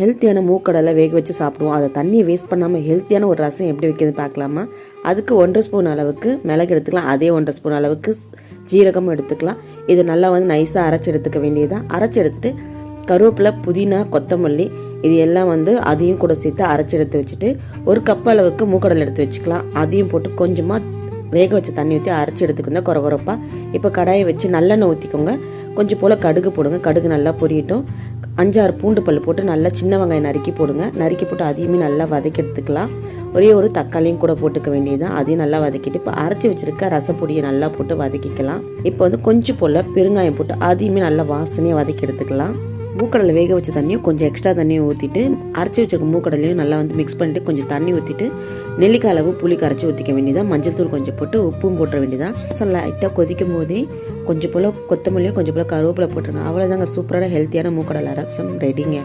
ஹெல்த்தியான மூக்கடலை வேக வச்சு சாப்பிடுவோம். அதை தண்ணியை வேஸ்ட் பண்ணாமல் ஹெல்த்தியான ஒரு ரசம் எப்படி வைக்கிறது பார்க்கலாமா? அதுக்கு 1.5 ஸ்பூன் அளவுக்கு மிளகு எடுத்துக்கலாம். அதே 1.5 ஸ்பூன் அளவுக்கு ஜீரகம் எடுத்துக்கலாம். இது நல்லா நைஸாக அரைச்சி எடுத்துக்க வேண்டியதான். அரைச்சி எடுத்துட்டு கருவேப்பிலை, புதினா, கொத்தமல்லி இது எல்லாம் அதையும் கூட சேர்த்து அரைச்சி எடுத்து வச்சுட்டு 1 கப் அளவுக்கு மூக்கடலை எடுத்து வச்சுக்கலாம். அதையும் போட்டு கொஞ்சமாக வேக வச்ச தண்ணி ஊற்றி அரைச்சி எடுத்துக்கோங்க கொரகொரப்பா. இப்போ கடாயை வச்சு நல்லெண்ணெய் ஊற்றிக்கோங்க. கொஞ்சம் போல் கடுகு போடுங்க. கடுகு நல்லா பொரியட்டும். 5-6 பூண்டு பல் போட்டு நல்லா சின்ன வெங்காயம் நறுக்கி போடுங்க. நறுக்கி போட்டு அதையுமே நல்லா வதக்கி எடுத்துக்கலாம். ஒரே ஒரு தக்காளியும் கூட போட்டுக்க வேண்டியதுதான். அதையும் நல்லா வதக்கிட்டு இப்போ அரைச்சி வச்சுருக்க ரசப்பொடியை நல்லா போட்டு வதக்கிக்கலாம். இப்போ கொஞ்சம் போல் பெருங்காயம் போட்டு அதையுமே நல்லா வாசனையாக வதக்கி எடுத்துக்கலாம். மூக்கடலை வேக வச்ச தண்ணியும் கொஞ்சம் எக்ஸ்ட்ரா தண்ணியும் ஊற்றிட்டு அரைச்சி வச்சுக்க மூக்கடலையும் நல்லா மிக்ஸ் பண்ணிவிட்டு கொஞ்சம் தண்ணி ஊற்றிட்டு நெல்லிக்காய் அளவு புளி கரைச்சி ஊற்றிக்க வேண்டியதான். மஞ்சள் தூள் கொஞ்சம் போட்டு உப்பும் போட்டுற வேண்டியதான். ரசம் லைட்டாக கொதிக்கும் போதே கொஞ்சம் போல் கொத்தமல்லியும் கொஞ்சம் போல் கருவேப்பிலை போட்டுருங்க. அவ்வளோதாங்க, சூப்பரான ஹெல்த்தியான மூக்கடலை ரசம் ரெடிங்க.